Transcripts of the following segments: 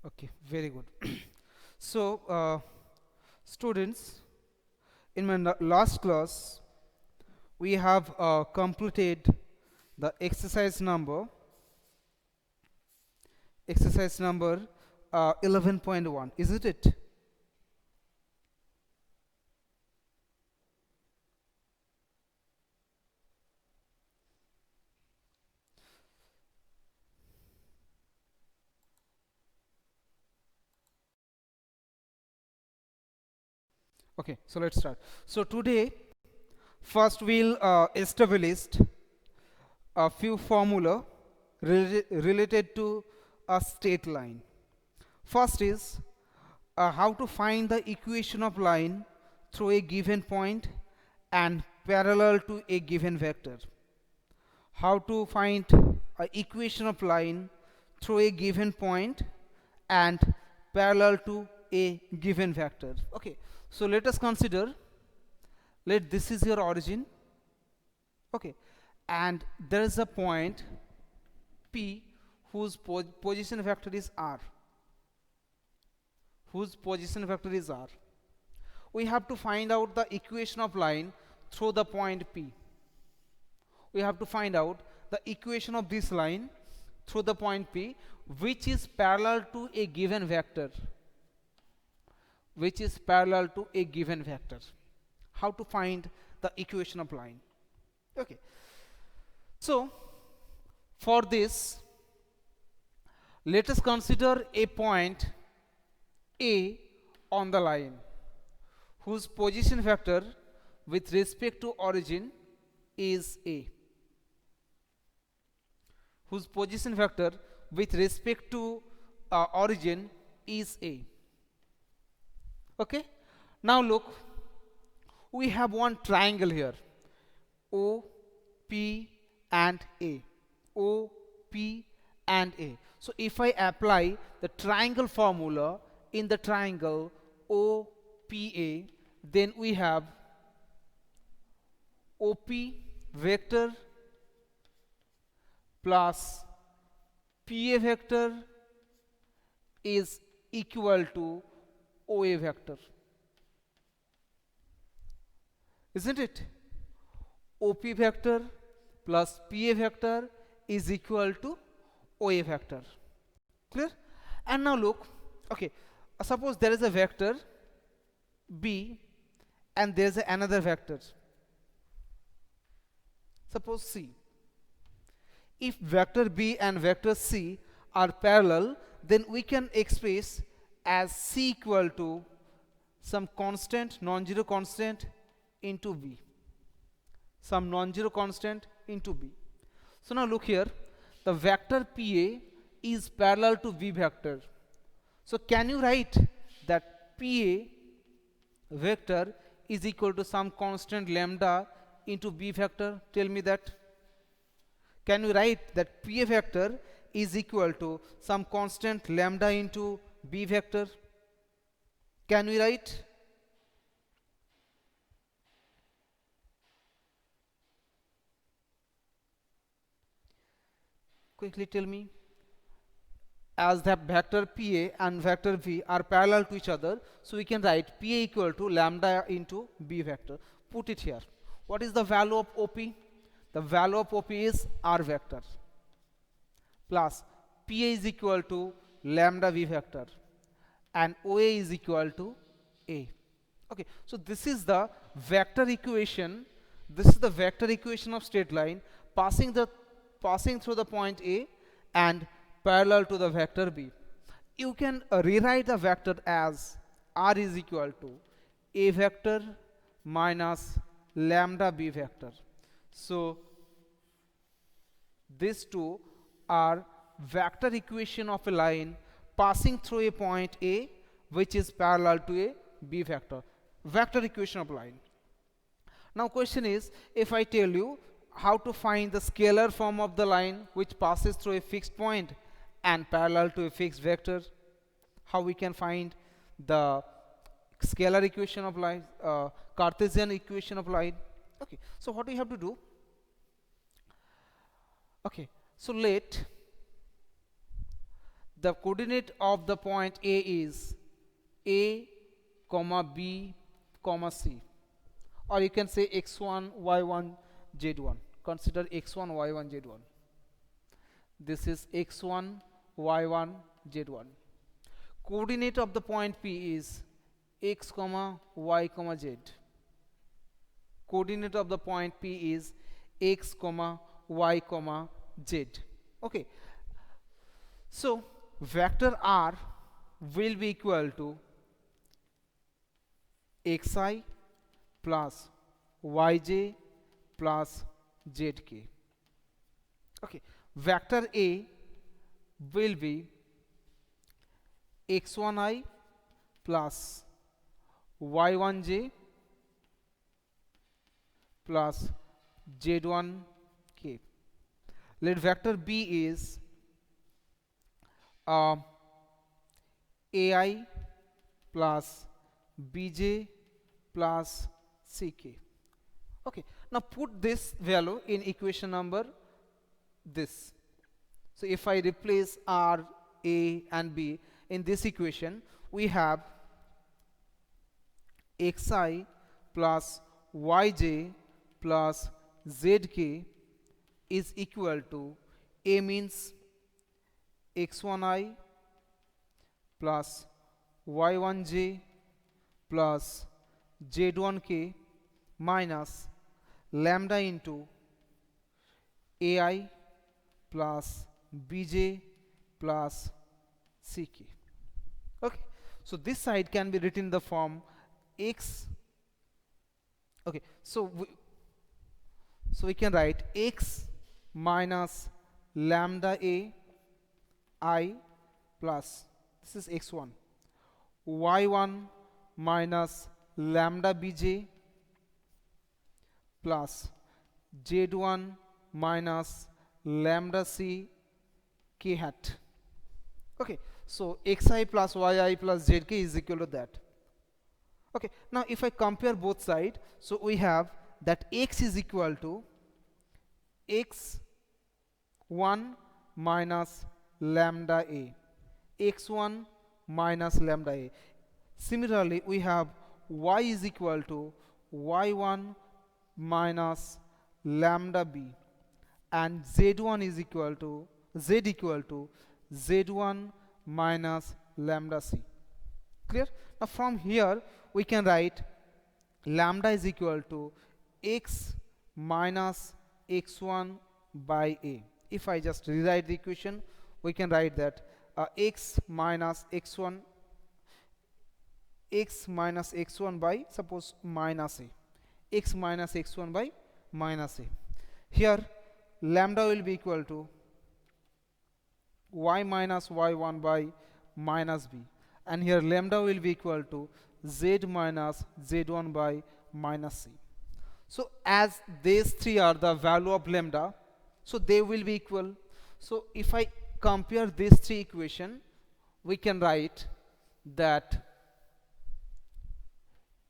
Okay, very good. So, students, in my last class, we have completed the exercise number 11.1, isn't it? Okay, so let's start. So today, first we'll establish a few formula related to a straight line. First is how to find the equation of line through a given point and parallel to a given vector. How to find a equation of line through a given point and parallel to a given vector. Okay, so let us consider, let this is your origin. Okay, and there is a point P whose position vector is r, we have to find out the equation of line through the point P. We have to find out the equation of this line through the point P, which is parallel to a given vector. How to find the equation of line? Okay. So, for this, let us consider a point A on the line whose position vector with respect to origin is A. Whose position vector with respect to origin is A. Okay. Now look, we have one triangle here, O, P and A. O, P and A. So if I apply the triangle formula in the triangle OPA, then we have OP vector plus PA vector is equal to OA vector. Isn't it? OP vector plus PA vector is equal to OA vector. Clear? And now look, okay, suppose there is a vector B and there is another vector, suppose C. If vector B and vector C are parallel, then we can express as C equal to some constant, non-zero constant into B. Some non-zero constant into B. So now look here, the vector PA is parallel to B vector. So can you write that PA vector is equal to some constant lambda into B vector? Tell me that. Can you write that PA vector is equal to some constant lambda into B vector? Can we write? Quickly tell me. As the vector PA and vector V are parallel to each other, so we can write PA equal to lambda into B vector. Put it here. What is the value of OP? The value of OP is R vector plus PA is equal to lambda V vector and OA is equal to A. Okay, so this is the vector equation. This is the vector equation of straight line passing through the point A and parallel to the vector B. You can rewrite the vector as R is equal to A vector minus lambda B vector. So these two are vector equation of a line passing through a point A which is parallel to a B vector. Vector equation of line. Now question is, if I tell you how to find the scalar form of the line which passes through a fixed point and parallel to a fixed vector, how we can find the scalar equation of line, Cartesian equation of line? Okay, so what we have to do? Okay, so let the coordinate of the point A is A comma B comma C, or you can say x1 y1 z1. Consider x1 y1 z1. This is x1 y1 z1. Coordinate of the point P is x comma y comma z. Coordinate of the point P is x comma y comma z. Okay, so vector R will be equal to xi plus yj plus zk. Okay, vector A will be x1i plus y1j plus z1k. Let vector B is ai plus bj plus ck. Okay, now put this value in equation number this. So if I replace R, A and B in this equation, we have xi plus yj plus zk is equal to A means x1i plus y1j plus z1k minus lambda into ai plus bj plus ck. Okay, so this side can be written in the form x. Okay, so we can write x minus lambda a I plus, this is x1, y1 minus lambda bj plus z1 minus lambda c k hat. Okay, so xi plus yi plus zk is equal to that. Okay, now if I compare both sides, so we have that x is equal to x1 minus lambda a, x1 minus lambda a. Similarly, we have y is equal to y1 minus lambda b, and z1 is equal to z1 minus lambda c. Clear? Now from here we can write lambda is equal to x minus x1 by a. If I just rewrite the equation, we can write that x minus x1 by, suppose, minus a, x minus x1 by minus a. Here lambda will be equal to y minus y1 by minus b, and here lambda will be equal to z minus z1 by minus c. So as these three are the value of lambda, so they will be equal. So if I compare these three equations, we can write that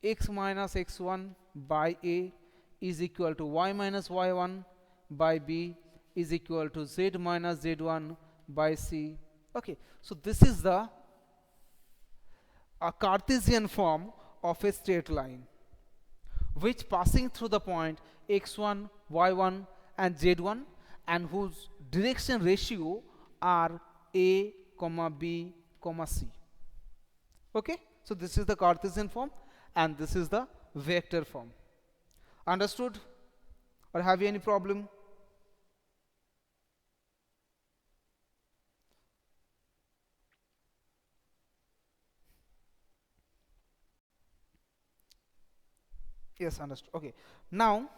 x minus x1 by a is equal to y minus y1 by b is equal to z minus z1 by c. Okay, so this is the a Cartesian form of a straight line, which passing through the point x1, y1 and z1, and whose direction ratio are a, b, c. Okay, so this is the Cartesian form and this is the vector form. Understood? Or have you any problem? Yes, understood. Okay, now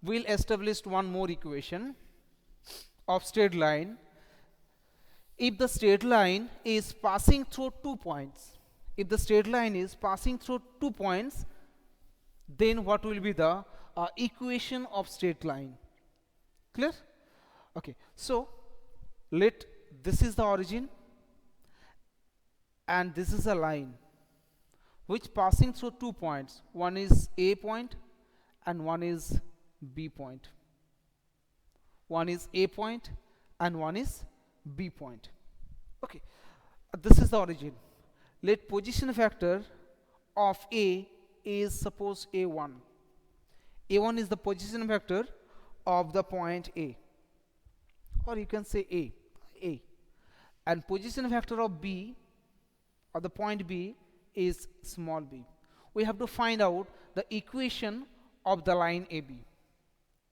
we'll establish one more equation of straight line. If the straight line is passing through 2 points, then what will be the equation of straight line? Clear? Okay, so this is the origin and this is a line which passing through 2 points. One is A point and one is B point. One is A point and one is B point. Okay, this is the origin. Let position factor of A is suppose A1. A1 is the position factor of the point A, or you can say A. And position factor of B, or the point B, is small b. We have to find out the equation of the line AB.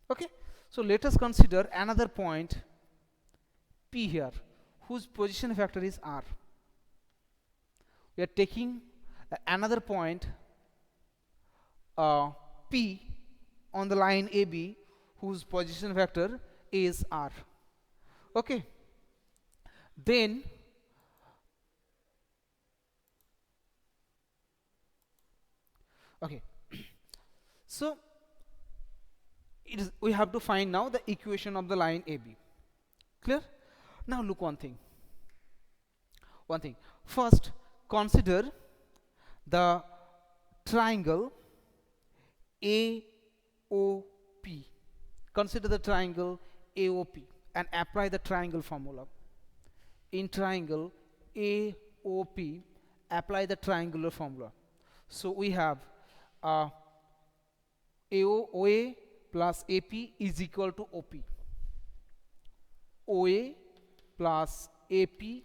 Okay, so let us consider another point P here, whose position factor is R. We are taking another point P on the line AB, whose position factor is R. Okay, then okay, so we have to find now the equation of the line AB. Clear? Now look one thing. First, consider the triangle AOP. Consider the triangle AOP and apply the triangle formula. In triangle AOP, apply the triangular formula. So we have OA plus AP is equal to OP. OA plus AP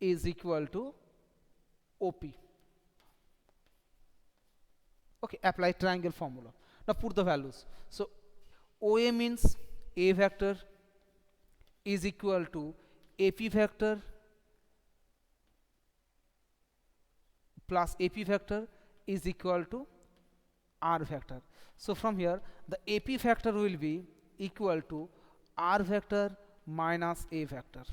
is equal to OP. Okay, apply triangle formula. Now put the values. So OA means A vector is equal to AP vector plus AP vector is equal to R vector. So from here the AP vector will be equal to R vector minus A vector.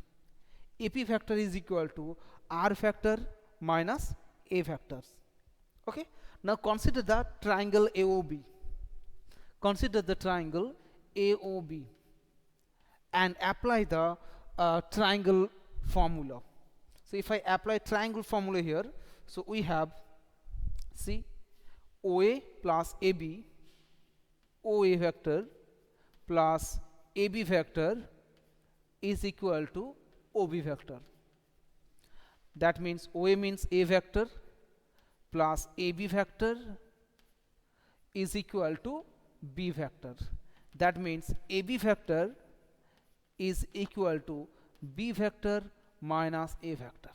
AP vector is equal to R vector minus A vectors. Okay, now consider the triangle AOB. Consider the triangle AOB and apply the triangle formula. So if I apply triangle formula here, so we have, see, OA plus AB, OA vector plus AB vector is equal to OB vector. That means OA means A vector plus AB vector is equal to B vector. That means AB vector is equal to B vector minus A vector.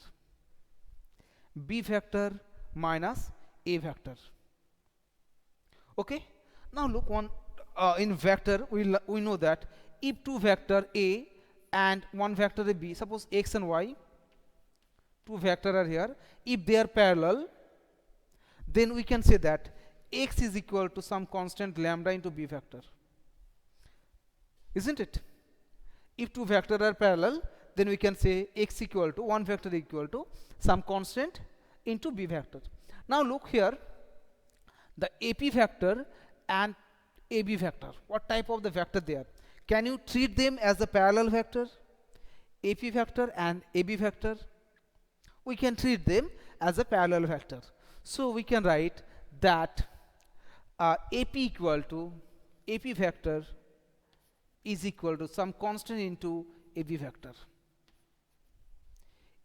B vector minus A vector. Okay, now look one in vector, we know that if two vector A and one vector B, suppose x and y, two vector are here, if they are parallel, then we can say that x is equal to some constant lambda into B vector, isn't it? If two vector are parallel, then we can say x equal to one vector equal to some constant into B vector. Now look here, the AP vector and AB vector, what type of the vector they are? Can you treat them as a parallel vector? AP vector and AB vector, we can treat them as a parallel vector. So we can write that AP equal to AP vector is equal to some constant into AB vector.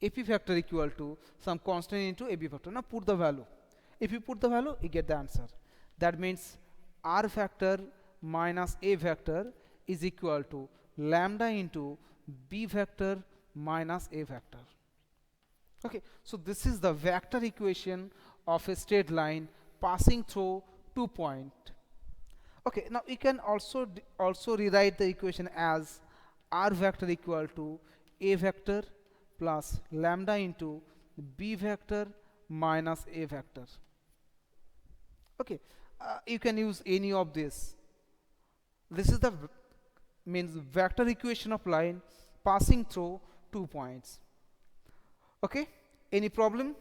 AP vector equal to some constant into AB vector. Now put the value. If you put the value, you get the answer. That means R vector minus A vector is equal to lambda into B vector minus A vector. Okay, so this is the vector equation of a straight line passing through 2 points. Okay, now you can also rewrite the equation as R vector equal to A vector plus lambda into B vector minus A vector. Okay, you can use any of this. This is the means vector equation of line passing through 2 points. Okay, any problem?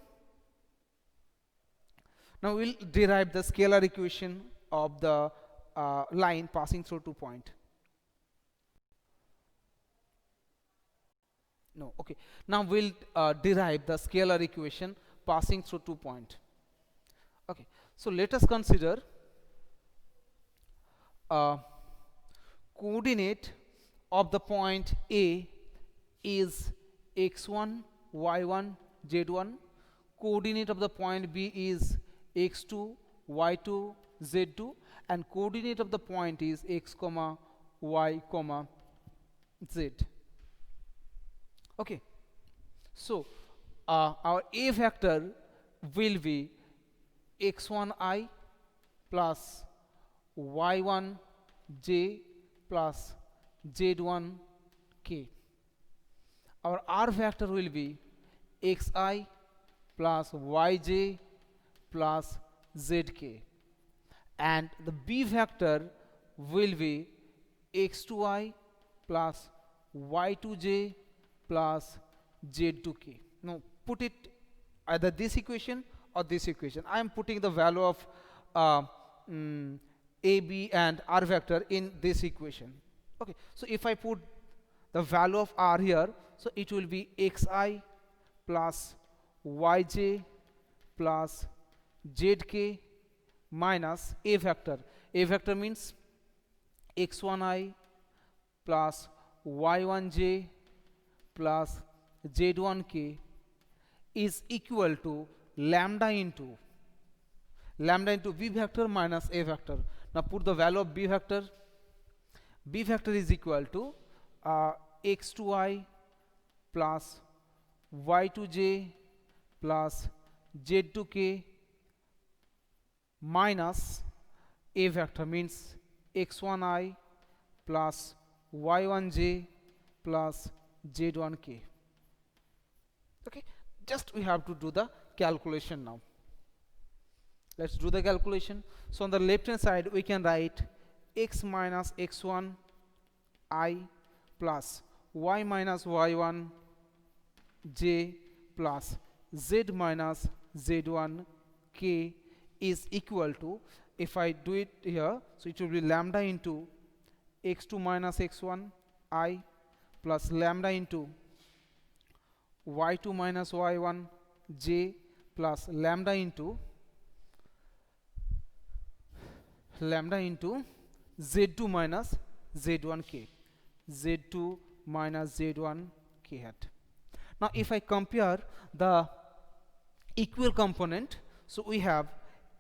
Now we'll derive the scalar equation of the line passing through 2 points. No, okay. Now we'll derive the scalar equation passing through 2 points. Okay, so let us consider coordinate of the point A is x1, y1 z1. Coordinate of the point B is x2 y2 z2, and coordinate of the point is x comma y comma z. Okay, so our a vector will be x1I plus y1j plus z1k. Our r vector will be xi plus yj plus zk, and the b vector will be x2I plus y2j plus z2k. Now put it either this equation or this equation. I am putting the value of a, b and r vector in this equation. Okay, so if I put the value of r here, so it will be xi plus yj plus zk minus a vector. A vector means x1I plus y1j plus z1k is equal to lambda into b vector minus a vector. Now put the value of b vector. B vector is equal to x2I plus y2j plus z2k minus a vector means x1I plus y1j plus z1k. Okay, just we have to do the calculation now. Let's do the calculation. So on the left hand side we can write x minus x1 I plus y minus y1 j plus z minus z1 k is equal to, if I do it here, so it will be lambda into x2 minus x1 I plus lambda into y2 minus y1 j plus lambda into z2 minus z1k, z2 minus z1k hat. Now if I compare the equal component, so we have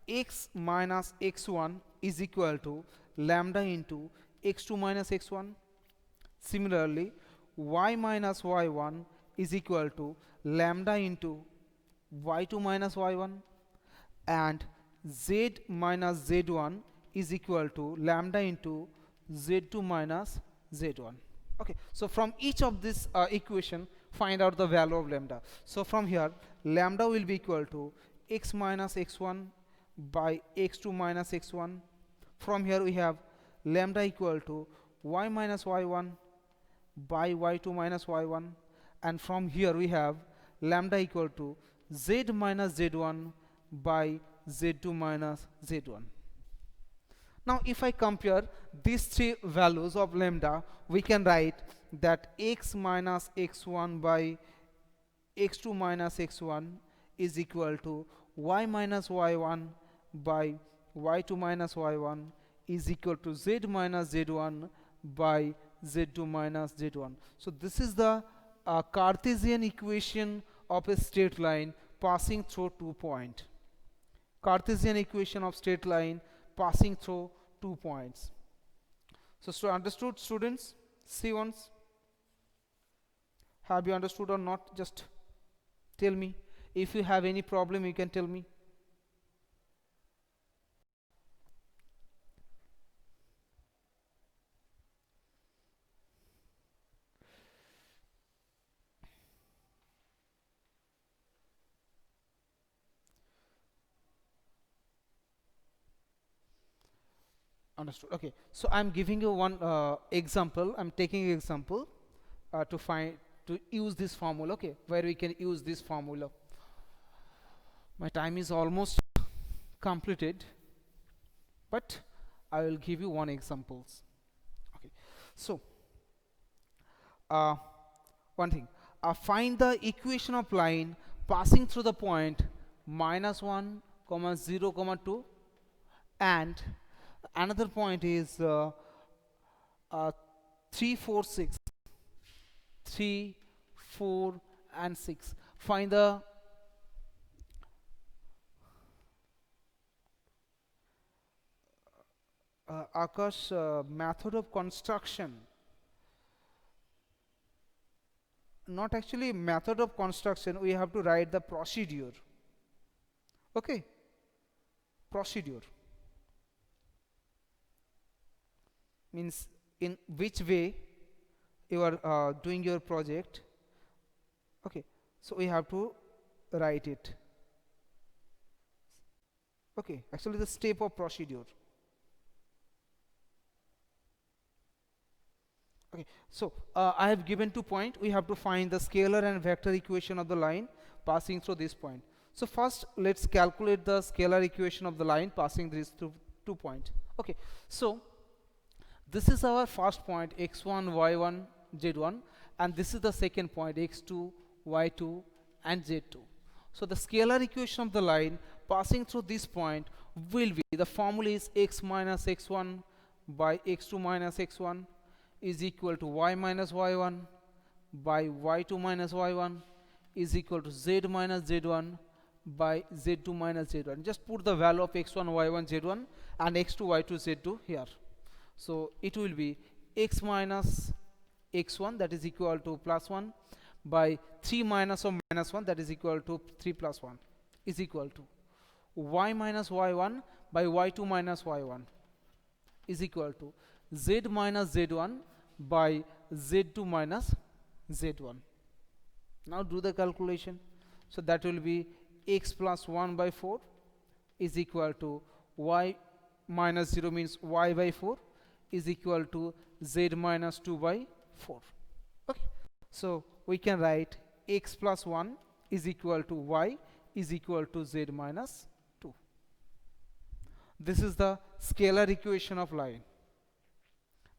x minus x1 is equal to lambda into x2 minus x1. Similarly, y minus y1 is equal to lambda into y2 minus y1, and z minus z1 is equal to lambda into z2 minus z1. Okay, so from each of this equation find out the value of lambda. So from here lambda will be equal to x minus x1 by x2 minus x1. From here we have lambda equal to y minus y1 by y2 minus y1, and from here we have lambda equal to z minus z1 by z2 minus z1. Now if I compare these three values of lambda, we can write that x minus x1 by x2 minus x1 is equal to y minus y1 by y2 minus y1 is equal to z minus z1 by z2 minus z1. So this is the Cartesian equation of a straight line passing through 2 points. Cartesian equation of straight line passing through 2 points. So understood, students? See once. Have you understood or not? Just tell me. If you have any problem, you can tell me. Understood. Okay, so I'm giving you one example. I'm taking an example to use this formula. Okay, where we can use this formula. My time is almost completed, but I will give you one examples. Okay, so one thing. Find the equation of line passing through the point minus 1, 0, 2, and another point is 3, 4, 6, 3, 4 and 6. Find the Akash, method of construction, not actually method of construction, we have to write the procedure. Okay, procedure means in which way you are doing your project. Okay, so we have to write it. Okay, actually the step of procedure. Okay, so I have given 2 points. We have to find the scalar and vector equation of the line passing through this point. So first let's calculate the scalar equation of the line passing these through 2 points. Okay, so this is our first point x1, y1, z1, and this is the second point x2, y2 and z2. So the scalar equation of the line passing through this point will be, the formula is x minus x1 by x2 minus x1 is equal to y minus y1 by y2 minus y1 is equal to z minus z1 by z2 minus z1. Just put the value of x1, y1, z1 and x2, y2, z2 here. So it will be x minus x1, that is equal to plus 1, by 3 minus or minus 1, that is equal to 3 plus 1, is equal to y minus y1 by y2 minus y1 is equal to z minus z1 by z2 minus z1. Now do the calculation. So that will be x plus 1 by 4 is equal to y minus 0 means y by 4 is equal to z minus 2 by 4. Okay, so we can write x plus 1 is equal to y is equal to z minus 2. This is the scalar equation of line.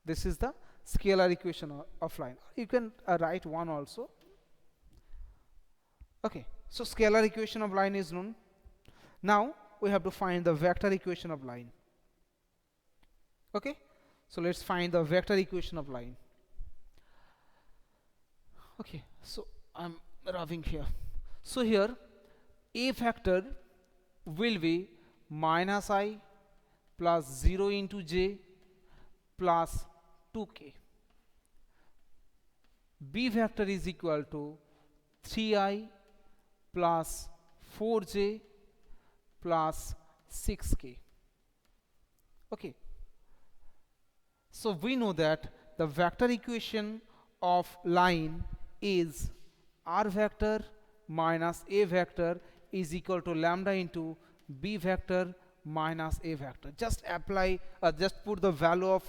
This is the scalar equation of line. You can write 1 also. Okay, so scalar equation of line is known. Now we have to find the vector equation of line. Okay, so let's find the vector equation of line. Okay, so I'm rubbing here. So here a vector will be minus I plus 0 into j plus 2k. B vector is equal to 3i plus 4j plus 6k. Okay, so we know that the vector equation of line is r vector minus a vector is equal to lambda into b vector minus a vector. Just apply, just put the value of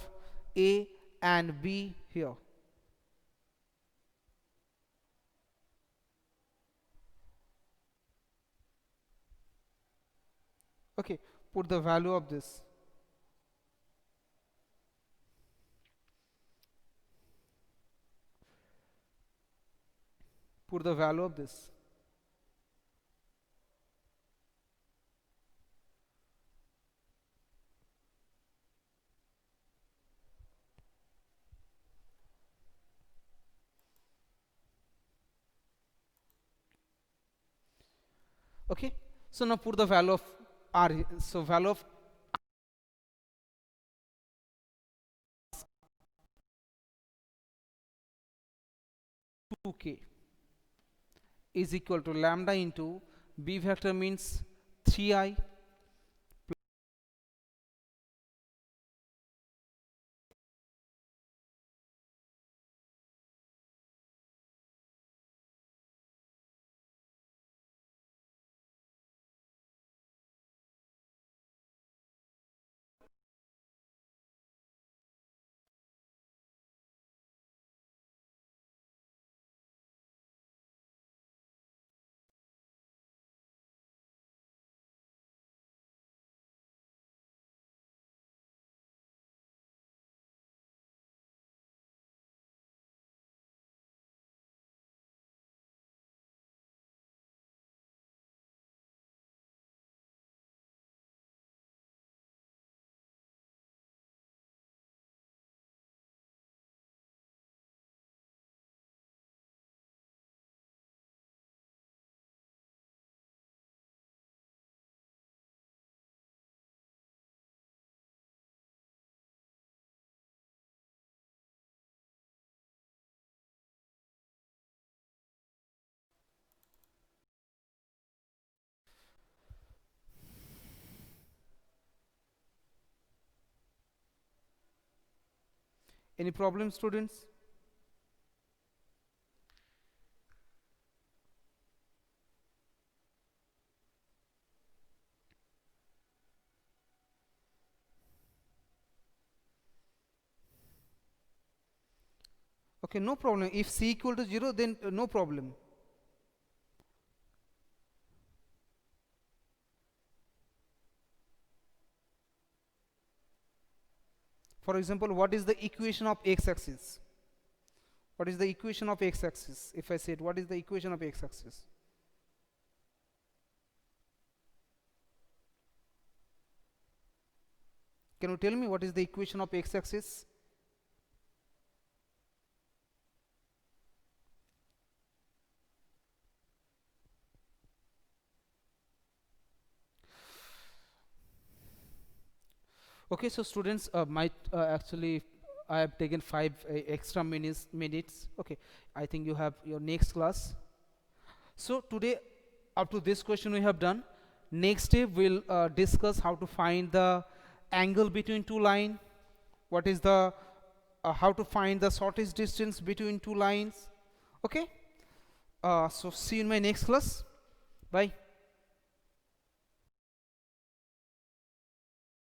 a and b here. Okay, put the value of this. Put the value of this. Okay, so now put the value of r. So value of 2k is equal to lambda into b vector means 3i Any problem, students? Okay, no problem. If c equal to 0, then no problem. For example, what is the equation of x-axis? What is the equation of x-axis? If I said, what is the equation of x-axis? Can you tell me what is the equation of x-axis? Okay, so students might actually, I have taken 5 extra minutes. Okay, I think you have your next class. So today, up to this question we have done. Next day we'll discuss how to find the angle between two lines. What is the how to find the shortest distance between two lines. Okay. So see you in my next class. Bye.